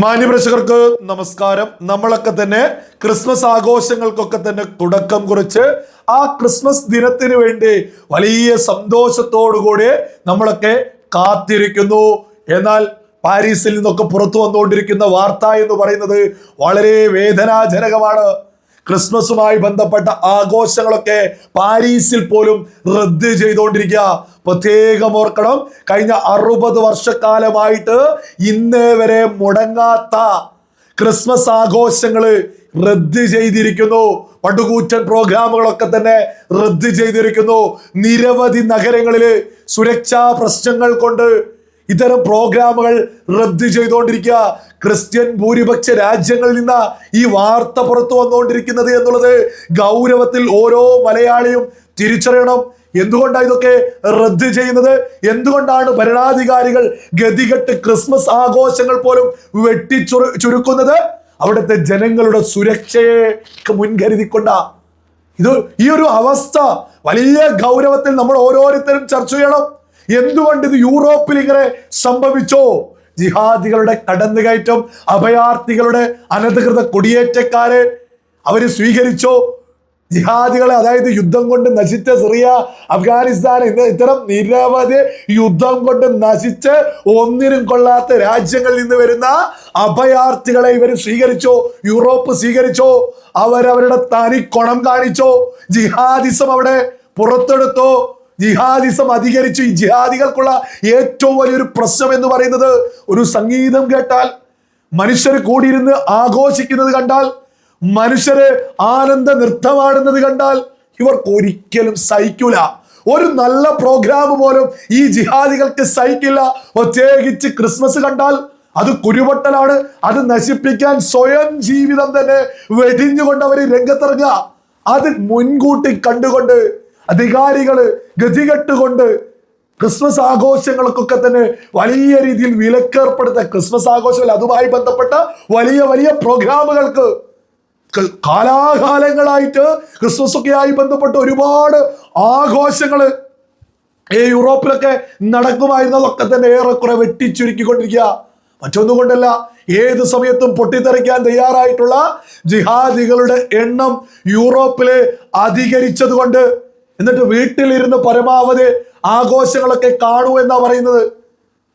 മാന്യപ്രേക്ഷകർക്ക് നമസ്കാരം. നമ്മളൊക്കെ തന്നെ ക്രിസ്മസ് ആഘോഷങ്ങൾക്കൊക്കെ തന്നെ തുടക്കം കുറിച്ച് ആ ക്രിസ്മസ് ദിനത്തിന് വേണ്ടി വലിയ സന്തോഷത്തോടുകൂടി നമ്മളൊക്കെ കാത്തിരിക്കുന്നു. എന്നാൽ പാരീസിൽ നിന്നൊക്കെ പുറത്തു വന്നുകൊണ്ടിരിക്കുന്ന വാർത്ത എന്ന് പറയുന്നത് വളരെ വേദനാജനകമാണ്. ക്രിസ്മസുമായി ബന്ധപ്പെട്ട ആഘോഷങ്ങളൊക്കെ പാരീസിൽ പോലും റദ്ദ് ചെയ്തുകൊണ്ടിരിക്കുക. പ്രത്യേകം ഓർക്കണം, കഴിഞ്ഞ 60 വർഷക്കാലമായിട്ട് ഇന്നേ വരെ മുടങ്ങാത്ത ക്രിസ്മസ് ആഘോഷങ്ങള് റദ്ദ് ചെയ്തിരിക്കുന്നു. പടുകൂറ്റൻ പ്രോഗ്രാമുകളൊക്കെ തന്നെ റദ്ദ് ചെയ്തിരിക്കുന്നു. നിരവധി നഗരങ്ങളില് സുരക്ഷാ പ്രശ്നങ്ങൾ കൊണ്ട് ഇത്തരം പ്രോഗ്രാമുകൾ റദ്ദ് ചെയ്തുകൊണ്ടിരിക്കുക. ക്രിസ്ത്യൻ ഭൂരിപക്ഷ രാജ്യങ്ങളിൽ നിന്ന് ഈ വാർത്ത പുറത്തു വന്നുകൊണ്ടിരിക്കുന്നത് എന്നുള്ളത് ഗൗരവത്തിൽ ഓരോ മലയാളിയും തിരിച്ചറിയണം. എന്തുകൊണ്ടാണ് ഇതൊക്കെ റദ്ദ് ചെയ്യുന്നത്? എന്തുകൊണ്ടാണ് ഭരണാധികാരികൾ ഗതികെട്ട് ക്രിസ്മസ് ആഘോഷങ്ങൾ പോലും ചുരുക്കുന്നത്? അവിടുത്തെ ജനങ്ങളുടെ സുരക്ഷയെ മുൻകരുതിക്കൊണ്ട ഈ ഒരു അവസ്ഥ വലിയ ഗൗരവത്തിൽ നമ്മൾ ഓരോരുത്തരും ചർച്ച ചെയ്യണം. എന്തുകൊണ്ട് ഇത് യൂറോപ്പിൽ ഇങ്ങനെ സംഭവിച്ചോ? ജിഹാദികളുടെ കടന്നുകയറ്റം, അഭയാർത്ഥികളുടെ അനധികൃത കുടിയേറ്റക്കാരെ അവര് സ്വീകരിച്ചോ? ജിഹാദികളെ, അതായത് യുദ്ധം കൊണ്ട് നശിച്ച സിറിയ, അഫ്ഗാനിസ്ഥാൻ ഇത്തരം നിരവധി യുദ്ധം കൊണ്ട് നശിച്ച് ഒന്നിനും കൊള്ളാത്ത രാജ്യങ്ങളിൽ നിന്ന് വരുന്ന അഭയാർത്ഥികളെ ഇവർ സ്വീകരിച്ചോ? യൂറോപ്പ് സ്വീകരിച്ചോ? അവരവരുടെ തനി കൊണം കാണിച്ചോ? ജിഹാദിസം അവിടെ പുറത്തെടുത്തോ? ജിഹാദിസം അധികരിച്ചു. ഈ ജിഹാദികൾക്കുള്ള ഏറ്റവും വലിയൊരു പ്രശ്നം എന്ന് പറയുന്നത്, ഒരു സംഗീതം കേട്ടാൽ, മനുഷ്യർ കൂടിയിരുന്ന് ആഘോഷിക്കുന്നത് കണ്ടാൽ, മനുഷ്യര് ആനന്ദ നൃത്തമാടുന്നത് കണ്ടാൽ ഇവർക്ക് ഒരിക്കലും സഹിക്കൂല. ഒരു നല്ല പ്രോഗ്രാം പോലും ഈ ജിഹാദികൾക്ക് സഹിക്കില്ല. പ്രത്യേകിച്ച് ക്രിസ്മസ് കണ്ടാൽ അത് കുരുപൊട്ടലാണ്. അത് നശിപ്പിക്കാൻ സ്വയം ജീവിതം തന്നെ വെടിഞ്ഞുകൊണ്ട് അവർ രംഗത്തിറങ്ങുക. അത് മുൻകൂട്ടി കണ്ടുകൊണ്ട് അധികാരികള് ഗതികെട്ടുകൊണ്ട് ക്രിസ്മസ് ആഘോഷങ്ങൾക്കൊക്കെ തന്നെ വലിയ രീതിയിൽ വിലക്കേർപ്പെടുത്ത ക്രിസ്മസ് ആഘോഷങ്ങൾ, അതുമായി ബന്ധപ്പെട്ട വലിയ വലിയ പ്രോഗ്രാമുകൾക്ക് കാലാകാലങ്ങളായിട്ട് ക്രിസ്മസ് ഒക്കെ ആയി ബന്ധപ്പെട്ട ഒരുപാട് ആഘോഷങ്ങള് ഈ യൂറോപ്പിലൊക്കെ നടക്കുമായിരുന്നതൊക്കെ തന്നെ ഏറെക്കുറെ വെട്ടിച്ചുരുക്കിക്കൊണ്ടിരിക്കുക. മറ്റൊന്നും കൊണ്ടല്ല, ഏത് സമയത്തും പൊട്ടിത്തെറിക്കാൻ തയ്യാറായിട്ടുള്ള ജിഹാദികളുടെ എണ്ണം യൂറോപ്പില് അധികരിച്ചത് കൊണ്ട്, എന്നിട്ട് വീട്ടിലിരുന്ന് പരമാവധി ആഘോഷങ്ങളൊക്കെ കാണൂ എന്നാ പറയുന്നത്.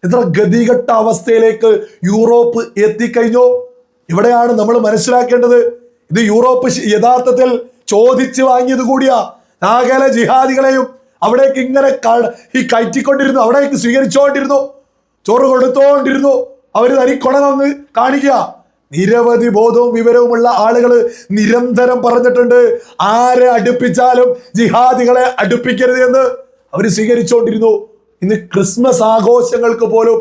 എത്ര ഗതികെട്ട അവസ്ഥയിലേക്ക് യൂറോപ്പ് എത്തിക്കഴിഞ്ഞു. ഇവിടെയാണ് നമ്മൾ മനസ്സിലാക്കേണ്ടത്, ഇത് യൂറോപ്പ് യഥാർത്ഥത്തിൽ ചോദിച്ചു വാങ്ങിയത് കൂടിയാ. സകല ജിഹാദികളെയും അവിടേക്ക് ഇങ്ങനെ കയറ്റിക്കൊണ്ടിരുന്നു, അവിടേക്ക് സ്വീകരിച്ചുകൊണ്ടിരുന്നു, ചോറ് കൊടുത്തോണ്ടിരുന്നു. അവര് തനിക്കൊണങ്ങ് കാണിക്കുക. നിരവധി ബോധവും വിവരവുമുള്ള ആളുകൾ നിരന്തരം പറഞ്ഞിട്ടുണ്ട്, ആരെ അടുപ്പിച്ചാലും ജിഹാദികളെ അടുപ്പിക്കരുത് എന്ന് അവർ സ്വീകരിച്ചുകൊണ്ടിരുന്നു. ഇന്ന് ക്രിസ്മസ് ആഘോഷങ്ങൾക്ക് പോലും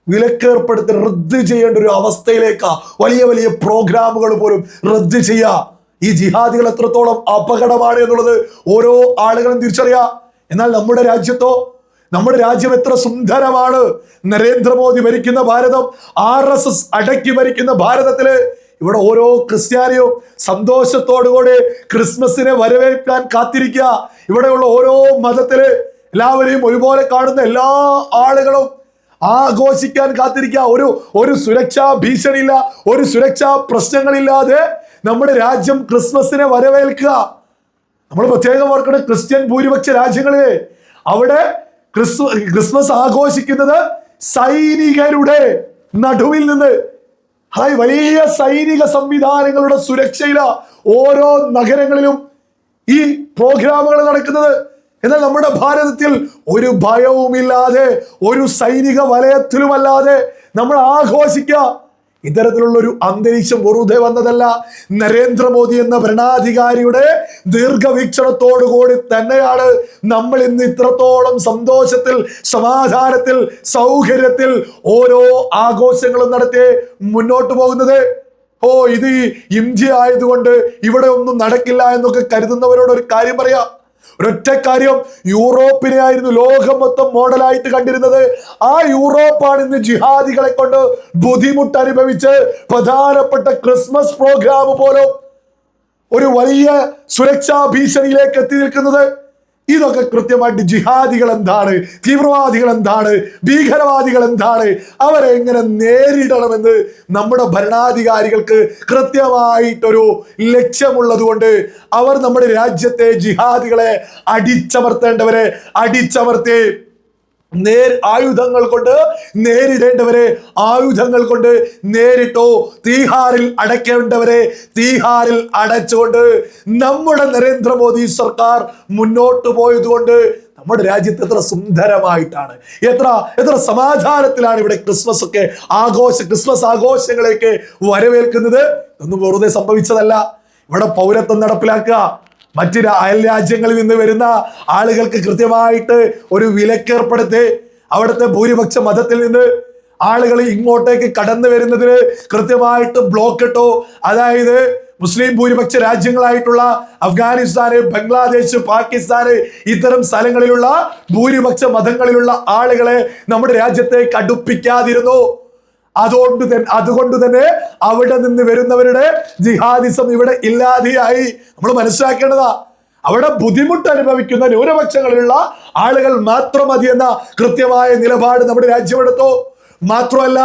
വിലക്കേർപ്പെടുത്തി റദ്ദ് ചെയ്യേണ്ട ഒരു അവസ്ഥയിലേക്കാ. വലിയ വലിയ പ്രോഗ്രാമുകൾ പോലും റദ്ദ് ചെയ്യുക. ഈ ജിഹാദികൾ എത്രത്തോളം അപകടമാണ് എന്നുള്ളത് ഓരോ ആളുകളും തിരിച്ചറിയാം. എന്നാൽ നമ്മുടെ രാജ്യത്തോ, നമ്മുടെ രാജ്യം എത്ര സുന്ദരമാണ്. നരേന്ദ്രമോദി ഭരിക്കുന്ന ഭാരതം, RSS അടക്കി ഭരിക്കുന്ന ഭാരതത്തില് ഇവിടെ ഓരോ ക്രിസ്ത്യാനിയും സന്തോഷത്തോടുകൂടി ക്രിസ്മസിനെ വരവേൽക്കാൻ കാത്തിരിക്കുക. ഇവിടെയുള്ള ഓരോ മതത്തില് എല്ലാവരെയും ഒരുപോലെ കാണുന്ന എല്ലാ ആളുകളും ആഘോഷിക്കാൻ കാത്തിരിക്കുക. ഒരു സുരക്ഷാ ഭീഷണിയില്ല, ഒരു സുരക്ഷാ പ്രശ്നങ്ങളില്ലാതെ നമ്മുടെ രാജ്യം ക്രിസ്മസിനെ വരവേൽക്കുക. നമ്മൾ പ്രത്യേകം ഓർക്കണം, ക്രിസ്ത്യൻ ഭൂരിപക്ഷ രാജ്യങ്ങളിലെ അവിടെ ക്രിസ്മസ് ആഘോഷിക്കുന്നത് സൈനികരുടെ നടുവിൽ നിന്ന്. വലിയ സൈനിക സംവിധാനങ്ങളുടെ സുരക്ഷയില ഓരോ നഗരങ്ങളിലും ഈ പ്രോഗ്രാമുകൾ നടക്കുന്നത്. എന്നാൽ നമ്മുടെ ഭാരതത്തിൽ ഒരു ഭയവുമില്ലാതെ, ഒരു സൈനിക വലയത്തിലുമല്ലാതെ നമ്മൾ ആഘോഷിക്കുക. ഇത്തരത്തിലുള്ള ഒരു അന്തരീക്ഷം വെറുതെ വന്നതല്ല. നരേന്ദ്രമോദി എന്ന ഭരണാധികാരിയുടെ ദീർഘവീക്ഷണത്തോടുകൂടി തന്നെയാണ് നമ്മൾ ഇന്ന് ഇത്രത്തോളം സന്തോഷത്തിൽ, സമാധാനത്തിൽ, സൗകര്യത്തിൽ ഓരോ ആഘോഷങ്ങളും നടത്തി മുന്നോട്ട് പോകുന്നത്. ഇത് ഇന്ത്യ ആയതുകൊണ്ട് ഇവിടെ ഒന്നും നടക്കില്ല എന്നൊക്കെ കരുതുന്നവരോട് ഒരു കാര്യം പറയാം. ഒരൊറ്റ കാര്യം, യൂറോപ്പിനെ ആയിരുന്നു ലോകം മൊത്തം മോഡലായിട്ട് കണ്ടിരുന്നത്. ആ യൂറോപ്പാണ് ഇന്ന് ജിഹാദികളെ കൊണ്ട് ബുദ്ധിമുട്ട് അനുഭവിച്ച് പ്രധാനപ്പെട്ട ക്രിസ്മസ് പ്രോഗ്രാം പോലും ഒരു വലിയ സുരക്ഷാ ഭീഷണിയിലേക്ക് എത്തി നിൽക്കുന്നത്. ഇതൊക്കെ കൃത്യമായിട്ട് ജിഹാദികൾ എന്താണ്, തീവ്രവാദികൾ എന്താണ്, ഭീകരവാദികൾ എന്താണ്, അവരെ എങ്ങനെ നേരിടണമെന്ന് നമ്മുടെ ഭരണാധികാരികൾക്ക് കൃത്യമായിട്ടൊരു ലക്ഷ്യമുള്ളത് കൊണ്ട് അവർ നമ്മുടെ രാജ്യത്തെ ജിഹാദികളെ അടിച്ചമർത്തേണ്ടവരെ അടിച്ചമർത്തി ആയുധങ്ങൾ കൊണ്ട് നേരിടേണ്ടവരെ ആയുധങ്ങൾ കൊണ്ട് നേരിട്ടോ, തീഹാറിൽ അടയ്ക്കേണ്ടവരെ തീഹാറിൽ അടച്ചുകൊണ്ട് നമ്മുടെ നരേന്ദ്രമോദി സർക്കാർ മുന്നോട്ട് പോയതുകൊണ്ട് നമ്മുടെ രാജ്യത്ത് എത്ര സുന്ദരമായിട്ടാണ്, എത്ര സമാധാനത്തിലാണ് ഇവിടെ ക്രിസ്മസ് ആഘോഷങ്ങളെയൊക്കെ വരവേൽക്കുന്നത്. ഒന്നും വെറുതെ സംഭവിച്ചതല്ല. ഇവിടെ പൗരത്വം നടപ്പിലാക്കുക, മറ്റ് അയൽ രാജ്യങ്ങളിൽ നിന്ന് വരുന്ന ആളുകൾക്ക് കൃത്യമായിട്ട് ഒരു വിലക്കേർപ്പെടുത്തി അവിടുത്തെ ഭൂരിപക്ഷ മതത്തിൽ നിന്ന് ആളുകൾ ഇങ്ങോട്ടേക്ക് കടന്നു വരുന്നതിന് കൃത്യമായിട്ട് ബ്ലോക്ക് ഇട്ടോ. അതായത് മുസ്ലിം ഭൂരിപക്ഷ രാജ്യങ്ങളായിട്ടുള്ള അഫ്ഗാനിസ്ഥാന്, ബംഗ്ലാദേശ്, പാകിസ്ഥാന്, ഇത്തരം സ്ഥലങ്ങളിലുള്ള ഭൂരിപക്ഷ മതങ്ങളിലുള്ള ആളുകളെ നമ്മുടെ രാജ്യത്തേക്ക് അടുപ്പിക്കാതിരുന്നു. അതുകൊണ്ട് തന്നെ അവിടെ നിന്ന് വരുന്നവരുടെ ജിഹാദിസം ഇവിടെ ഇല്ലാതെയായി. നമ്മൾ മനസ്സിലാക്കേണ്ടതാ, അവിടെ ബുദ്ധിമുട്ട് അനുഭവിക്കുന്ന ന്യൂനപക്ഷങ്ങളിലുള്ള ആളുകൾ മാത്രം മതി എന്ന കൃത്യമായ നിലപാട് നമ്മുടെ രാജ്യമെടുത്തു. മാത്രമല്ല,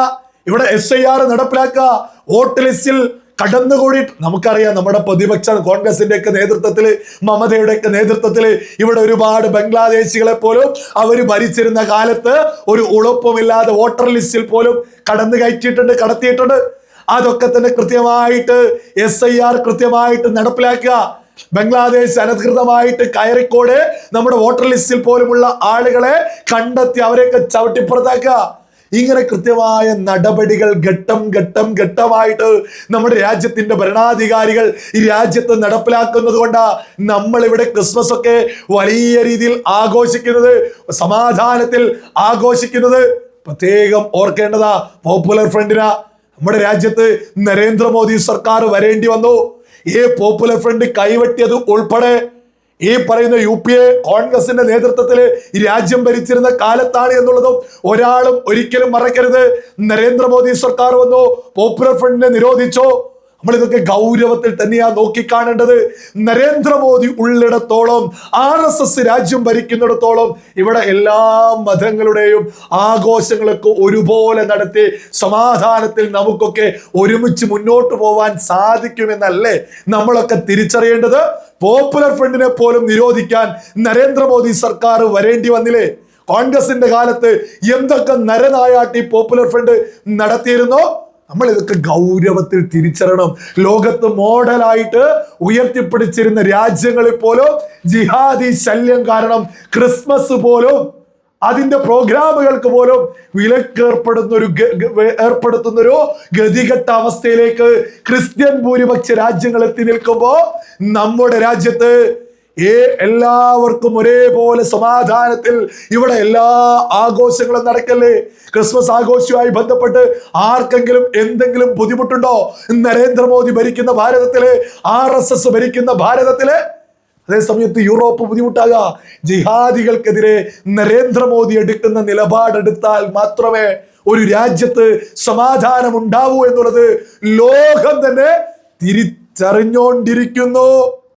ഇവിടെ SIR നടപ്പിലാക്കുക, വോട്ട് ലിസ്റ്റിൽ കടന്നുകൂടി. നമുക്കറിയാം, നമ്മുടെ പ്രതിപക്ഷ കോൺഗ്രസിന്റെ ഒക്കെ നേതൃത്വത്തില്, മമതയുടെ ഒക്കെ നേതൃത്വത്തില് ഇവിടെ ഒരുപാട് ബംഗ്ലാദേശികളെ പോലും അവർ ഭരിച്ചിരുന്ന കാലത്ത് ഒരു ഉളപ്പുമില്ലാതെ വോട്ടർ ലിസ്റ്റിൽ പോലും കടത്തിയിട്ടുണ്ട്. അതൊക്കെ തന്നെ കൃത്യമായിട്ട് SIR കൃത്യമായിട്ട് നടപ്പിലാക്കുക. ബംഗ്ലാദേശ് അനധികൃതമായിട്ട് കയറിക്കോട് നമ്മുടെ വോട്ടർ ലിസ്റ്റിൽ പോലുമുള്ള ആളുകളെ കണ്ടെത്തി അവരെയൊക്കെ ചവിട്ടിപ്പുറത്താക്കുക. ഇങ്ങനെ കൃത്യമായ നടപടികൾ ഘട്ടമായിട്ട് നമ്മുടെ രാജ്യത്തിന്റെ ഭരണാധികാരികൾ ഈ രാജ്യത്ത് നടപ്പിലാക്കുന്നത് കൊണ്ടാണ് നമ്മൾ ഇവിടെ ക്രിസ്മസ് ഒക്കെ വലിയ രീതിയിൽ ആഘോഷിക്കുന്നത്, സമാധാനത്തിൽ ആഘോഷിക്കുന്നത്. പ്രത്യേകം ഓർക്കേണ്ടതാ, പോപ്പുലർ ഫ്രണ്ടിന് നമ്മുടെ രാജ്യത്ത് നരേന്ദ്രമോദി സർക്കാർ വരേണ്ടി വന്നു. ഈ പോപ്പുലർ ഫ്രണ്ട് കൈവെട്ടിയത് ഉൾപ്പെടെ ഈ പറയുന്ന UPA കോൺഗ്രസിന്റെ നേതൃത്വത്തിൽ രാജ്യം ഭരിച്ചിരുന്ന കാലത്താണ് എന്നുള്ളതും ഒരാളും ഒരിക്കലും മറക്കരുത്. നരേന്ദ്രമോദി സർക്കാർ വന്നു, പോപ്പുലർ ഫ്രണ്ടിനെ നിരോധിച്ചോ. നമ്മൾ ഇതൊക്കെ ഗൗരവത്തിൽ തന്നെയാണ് നോക്കിക്കാണേണ്ടത്. നരേന്ദ്രമോദി ഉള്ളിടത്തോളം, RSS രാജ്യം ഭരിക്കുന്നിടത്തോളം ഇവിടെ എല്ലാ മതങ്ങളുടെയും ആഘോഷങ്ങളൊക്കെ ഒരുപോലെ നടത്തി സമാധാനത്തിൽ നമുക്കൊക്കെ ഒരുമിച്ച് മുന്നോട്ട് പോവാൻ സാധിക്കുമെന്നല്ലേ നമ്മളൊക്കെ തിരിച്ചറിയേണ്ടത്. പോപ്പുലർ ഫ്രണ്ടിനെ പോലും നിരോധിക്കാൻ നരേന്ദ്രമോദി സർക്കാർ വരേണ്ടി വന്നില്ലേ? കോൺഗ്രസിന്റെ കാലത്ത് എന്തൊക്കെ നരനായാട്ടി പോപ്പുലർ ഫ്രണ്ട് നടത്തിയിരുന്നോ? നമ്മൾ ഇതൊക്കെ ഗൗരവത്തിൽ തിരിച്ചറിയണം. ലോകത്ത് മോഡലായിട്ട് ഉയർത്തിപ്പിടിച്ചിരുന്ന രാജ്യങ്ങളിൽ പോലും ജിഹാദി ശല്യം കാരണം ക്രിസ്മസ് പോലും അതിന്റെ പ്രോഗ്രാമുകൾക്ക് പോലും ഏർപ്പെടുത്തുന്നൊരു ഗതികെട്ട അവസ്ഥയിലേക്ക് ക്രിസ്ത്യൻ ഭൂരിപക്ഷ രാജ്യങ്ങൾ എത്തി നിൽക്കുമ്പോൾ നമ്മുടെ രാജ്യത്ത് എല്ലാവർക്കും ഒരേപോലെ സമാധാനത്തിൽ ഇവിടെ എല്ലാ ആഘോഷങ്ങളും നടക്കല്ലേ? ക്രിസ്മസ് ആഘോഷവുമായി ബന്ധപ്പെട്ട് ആർക്കെങ്കിലും എന്തെങ്കിലും ബുദ്ധിമുട്ടുണ്ടോ? നരേന്ദ്രമോദി ഭരിക്കുന്ന ഭാരതത്തില്, RSS ഭരിക്കുന്ന ഭാരതത്തില്. അതേസമയത്ത് യൂറോപ്പ് ബുദ്ധിമുട്ടാകുക. ജിഹാദികൾക്കെതിരെ നരേന്ദ്രമോദി എടുക്കുന്ന നിലപാടെടുത്താൽ മാത്രമേ ഒരു രാജ്യത്ത് സമാധാനം ഉണ്ടാവൂ എന്നുള്ളത് ലോകം തന്നെ തിരിച്ചറിഞ്ഞുകൊണ്ടിരിക്കുന്നു.